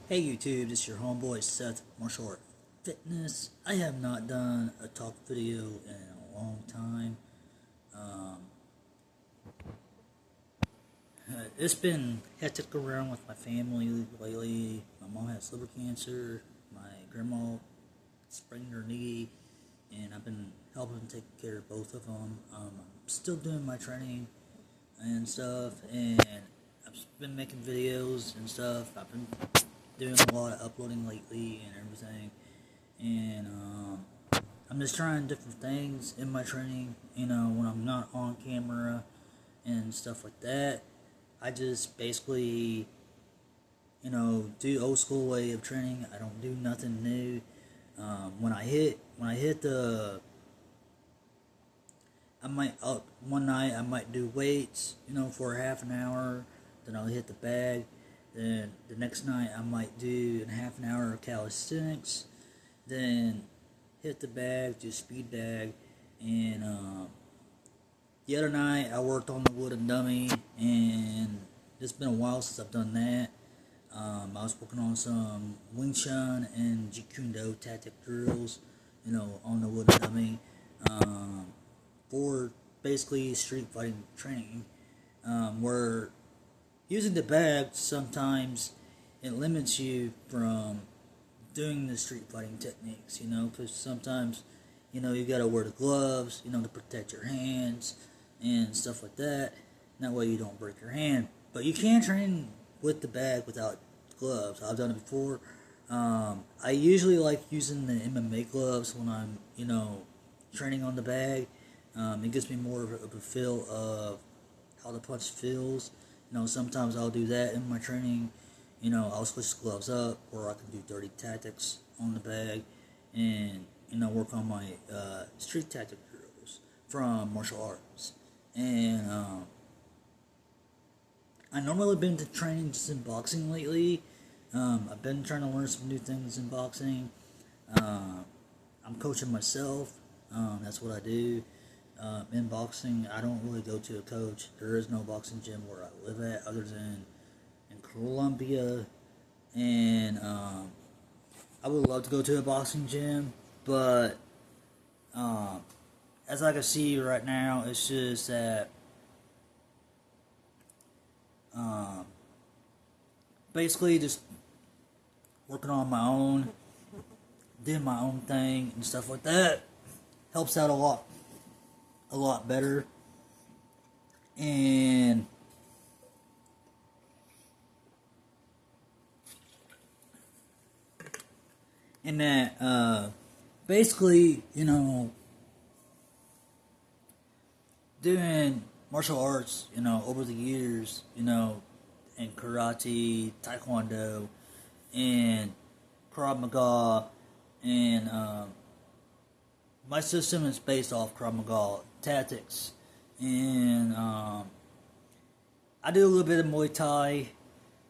Hey YouTube, this is your homeboy Seth, Martial Art Fitness. I have not done a talk video in a long time. Um, it's been hectic around with my family lately. My mom has liver cancer. My grandma sprained her knee, and I've been helping take care of both of them. I'm still doing my training and stuff, and I've been making videos and stuff. I've been doing a lot of uploading lately and everything. And I'm just trying different things in my training, when I'm not on camera and stuff like that. I just basically, do old school way of training. I don't do nothing new. When I hit the, I might one night I might do weights, for half an hour. Then I'll hit the bag. Then the next night I might do a half an hour of calisthenics. Then hit the bag, do speed bag, and the other night I worked on the wooden dummy, and it's been a while since I've done that. I was working on some Wing Chun and Jeet Kune Do tactic drills, on the wooden dummy, for basically street fighting training, where using the bag sometimes it limits you from doing the street fighting techniques, because sometimes, you gotta wear the gloves, to protect your hands and stuff like that. And that way you don't break your hand. But you can train with the bag without gloves. I've done it before. I usually like using the MMA gloves when I'm, training on the bag. It gives me more of a feel of how the punch feels. Sometimes I'll do that in my training. I'll switch the gloves up, or I can do dirty tactics on the bag, and work on my street tactic drills from martial arts. And I normally been to training just in boxing lately. I've been trying to learn some new things in boxing. I'm coaching myself. That's what I do. In boxing, I don't really go to a coach. There is no boxing gym where I live at, other than in Columbia, and I would love to go to a boxing gym, but as I can see right now, it's just that um, basically just working on my own, doing my own thing and stuff like that helps out a lot better, and that basically, doing martial arts, over the years, in karate, taekwondo, and Krav Maga, and my system is based off Krav Maga tactics, and I do a little bit of Muay Thai.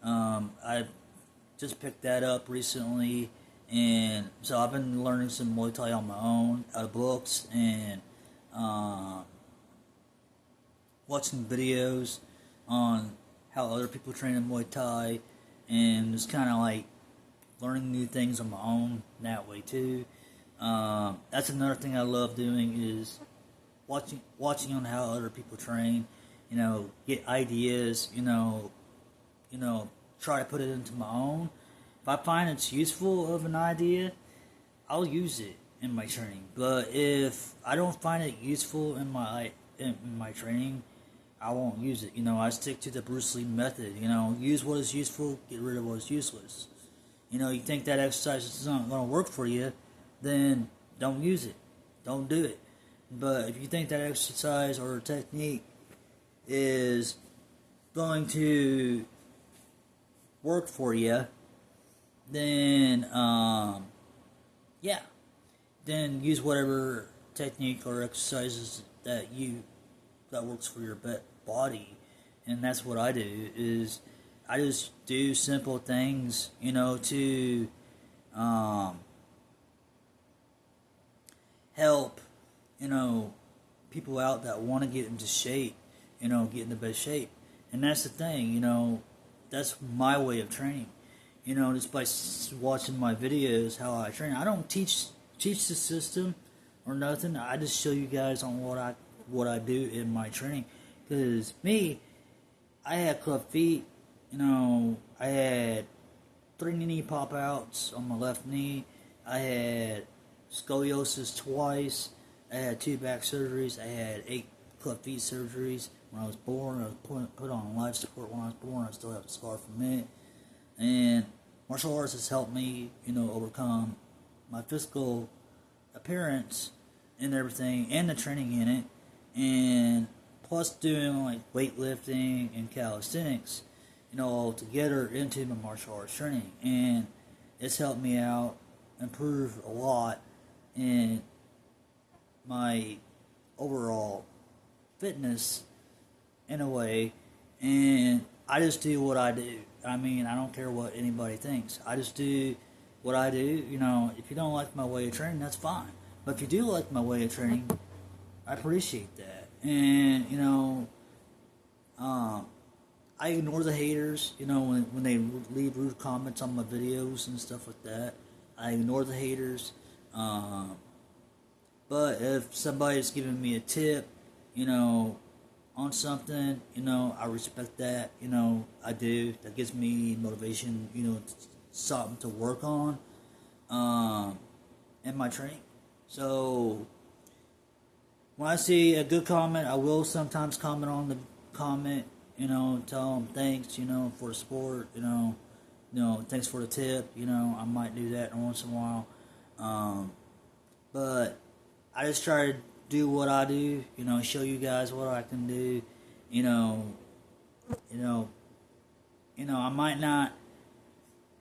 I just picked that up recently, and so I've been learning some Muay Thai on my own out of books, and watching videos on how other people train in Muay Thai, and just kind of like learning new things on my own that way too. That's another thing I love doing is watching on how other people train. Get ideas. Try to put it into my own. If I find it's useful of an idea, I'll use it in my training. But if I don't find it useful in my training, I won't use it. I stick to the Bruce Lee method. Use what is useful, get rid of what is useless. You think that exercise is not going to work for you, then don't use it. Don't do it. But if you think that exercise or technique is going to work for you, then yeah, then use whatever technique or exercises that works for your body. And that's what I do. Is I just do simple things, to help, people out that want to get into shape, get in the best shape. And that's the thing, that's my way of training. Just by watching my videos how I train. I don't teach the system or nothing. I just show you guys on what I do in my training. Because me, I had club feet. I had 3 knee pop outs on my left knee. I had scoliosis twice. I had 2 back surgeries. I had 8 club feet surgeries when I was born. I was put on life support when I was born. I still have a scar from it. And martial arts has helped me, overcome my physical appearance and everything, and the training in it, and plus doing like weightlifting and calisthenics, all together into my martial arts training, and it's helped me out, improve a lot in my overall fitness in a way, and I just do what I do. I don't care what anybody thinks. I just do what I do. If you don't like my way of training, that's fine. But if you do like my way of training, I appreciate that. And, I ignore the haters, when they leave rude comments on my videos and stuff like that. I ignore the haters. But if somebody's giving me a tip, on something, I respect that, I do. That gives me motivation, something to work on in my training. So when I see a good comment, I will sometimes comment on the comment, tell them thanks, for the support, thanks for the tip, I might do that once in a while. But I just try to do what I do, show you guys what I can do, I might not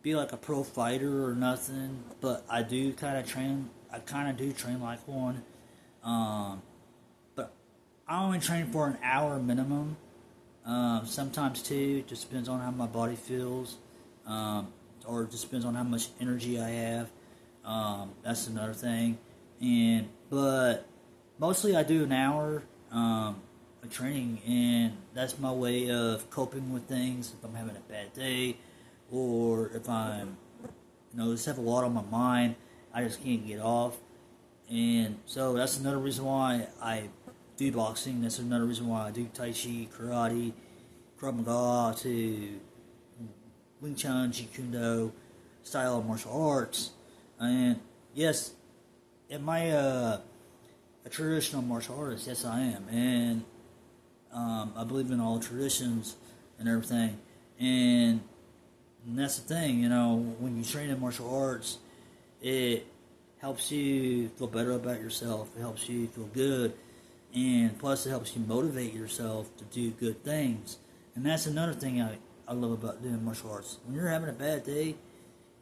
be like a pro fighter or nothing, but I do kind of train like one, but I only train for an hour minimum, sometimes 2, just depends on how my body feels, or just depends on how much energy I have, that's another thing, but mostly I do an hour of training, and that's my way of coping with things if I'm having a bad day, or if I'm, just have a lot on my mind, I just can't get off. And so that's another reason why I do boxing. That's another reason why I do Tai Chi, karate, Krav Maga, to Wing Chun, Jeet Kune Do style of martial arts. And yes, am I a traditional martial artist? Yes, I am. And I believe in all traditions and everything. And that's the thing, when you train in martial arts, it helps you feel better about yourself. It helps you feel good. And plus it helps you motivate yourself to do good things. And that's another thing I love about doing martial arts. When you're having a bad day,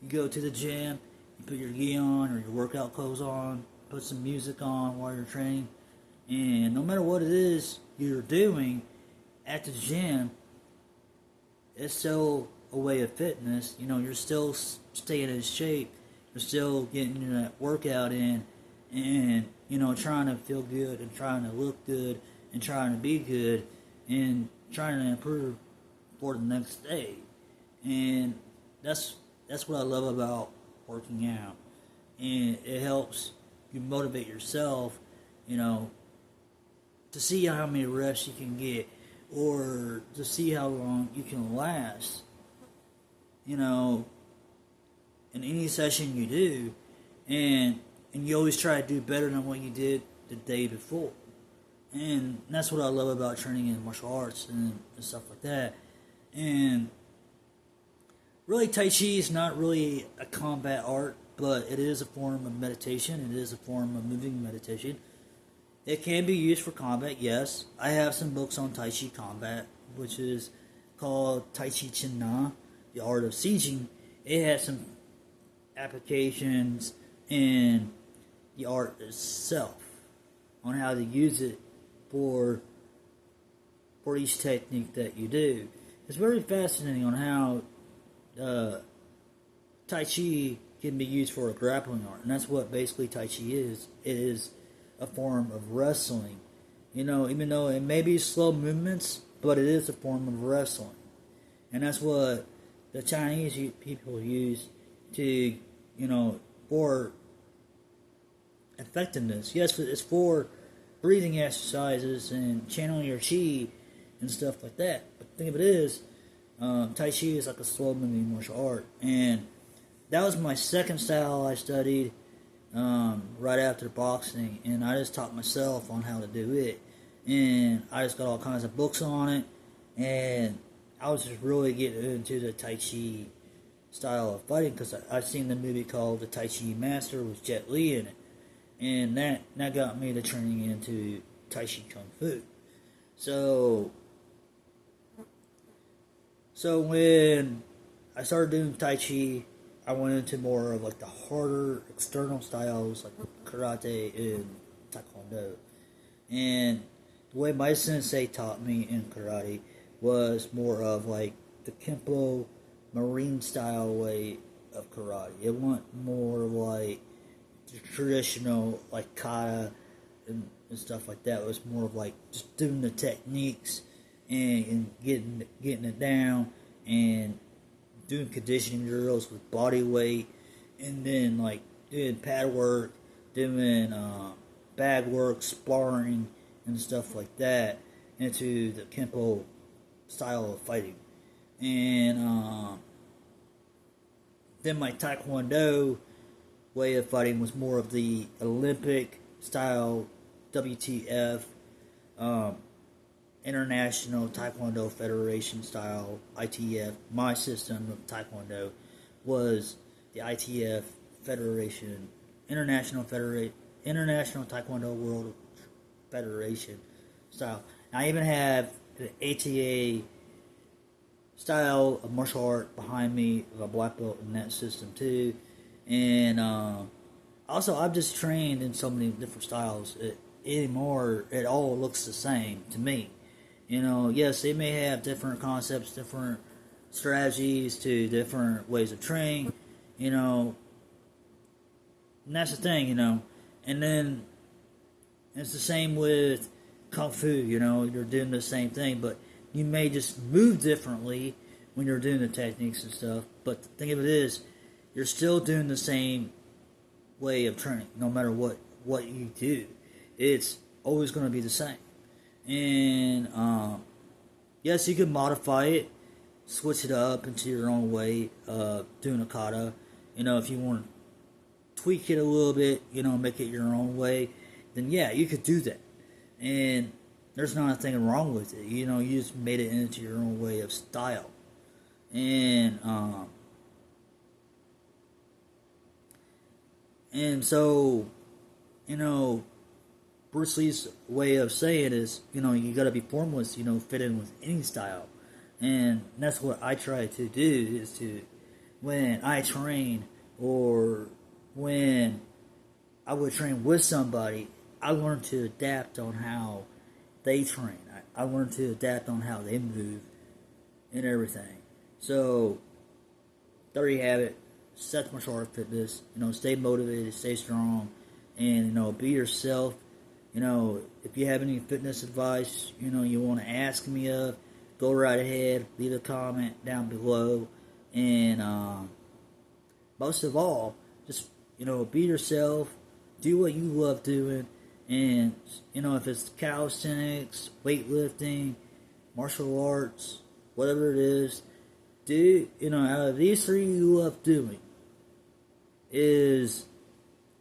you go to the gym, you put your gi on or your workout clothes on, put some music on while you're training. And no matter what it is you're doing at the gym, it's still a way of fitness. You're still staying in shape. You're still getting that workout in, and trying to feel good and trying to look good and trying to be good and trying to improve for the next day. And that's what I love about working out. And it helps you motivate yourself, to see how many reps you can get, or to see how long you can last, in any session you do, and you always try to do better than what you did the day before. And that's what I love about training in martial arts and stuff like that. And really, Tai Chi is not really a combat art, but it is a form of meditation. It is a form of moving meditation. It can be used for combat, yes. I have some books on Tai Chi combat, which is called Tai Chi Chin Na, The Art of Sieging. It has some applications in the art itself on how to use it for each technique that you do. It's very fascinating on how Tai Chi can be used for a grappling art, and that's what basically Tai Chi is. It is a form of wrestling. Even though it may be slow movements, but it is a form of wrestling. And that's what the Chinese people use to, for effectiveness. Yes, it's for breathing exercises and channeling your chi and stuff like that. But the thing of it is, Tai Chi is like a slow-moving martial art, and that was my second style I studied right after boxing, and I just taught myself on how to do it, and I just got all kinds of books on it, and I was just really getting into the Tai Chi style of fighting because I've seen the movie called The Tai Chi Master with Jet Li in it, and that got me to training into Tai Chi Kung Fu. So when I started doing Tai Chi, I went into more of like the harder external styles like karate and taekwondo. And the way my sensei taught me in karate was more of like the Kempo marine style way of karate. It wasn't more like the traditional like kata and stuff like that. It was more of like just doing the techniques and getting it down and doing conditioning drills with body weight, and then like doing pad work, doing bag work, sparring, and stuff like that into the Kempo style of fighting. And then my Taekwondo way of fighting was more of the Olympic style WTF, International Taekwondo Federation style ITF. My system of Taekwondo was the ITF Federation, International Taekwondo World Federation style. I even have the ATA style of martial art behind me, of a black belt in that system too. And also, I've just trained in so many different styles. Anymore, it all looks the same to me. Yes, they may have different concepts, different strategies to different ways of training, and that's the thing, and then it's the same with Kung Fu, you're doing the same thing, but you may just move differently when you're doing the techniques and stuff, but the thing of it is, you're still doing the same way of training, no matter what you do. It's always going to be the same. And yes, you can modify it, switch it up into your own way of doing a kata. If you want to tweak it a little bit, make it your own way, then yeah, you could do that. And there's not a thing wrong with it. You just made it into your own way of style. And so, Bruce Lee's way of saying is, you gotta be formless, fit in with any style. And that's what I try to do, is to, when I train, or when I would train with somebody, I learn to adapt on how they train. I learn to adapt on how they move and everything. So, there you have it. Seth Martial Art Fitness. Stay motivated, stay strong, and, be yourself. If you have any fitness advice, you want to ask me of, go right ahead, leave a comment down below, and most of all, just, be yourself, do what you love doing, and, if it's calisthenics, weightlifting, martial arts, whatever it is, out of these three you love doing, is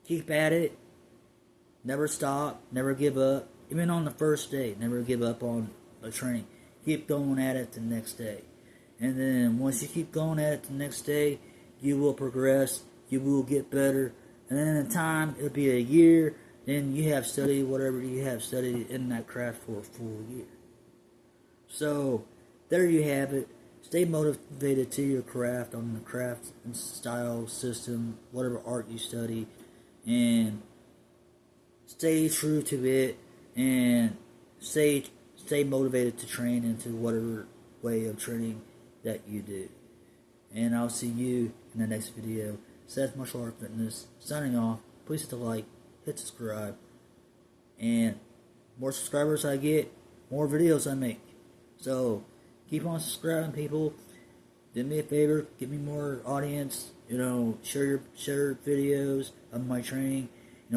keep at it. Never stop, never give up. Even on the first day, never give up on a training. Keep going at it the next day. And then once you keep going at it the next day, you will progress, you will get better. And then in time, it'll be a year, then you have studied whatever you have studied in that craft for a full year. So, there you have it. Stay motivated to your craft, on the craft and style system, whatever art you study, and stay true to it, and stay motivated to train into whatever way of training that you do. And I'll see you in the next video. Seth Martial Art Fitness, signing off. Please hit the like, hit subscribe, and more subscribers I get, more videos I make. So keep on subscribing, people. do me a favor, give me more audience. Share videos of my training.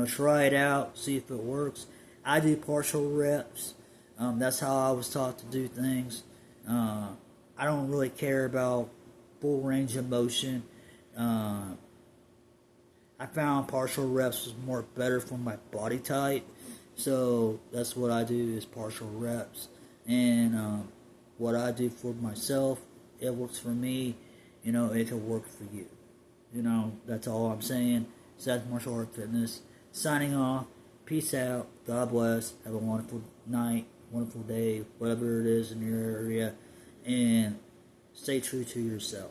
Try it out, see if it works. I do partial reps. That's how I was taught to do things. I don't really care about full range of motion. I found partial reps was more better for my body type, so that's what I do is partial reps. And what I do for myself, it works for me. It can work for you. That's all I'm saying. Seth Martial Art Fitness signing off. Peace out. God bless. Have a wonderful night, wonderful day, whatever it is in your area, and stay true to yourself.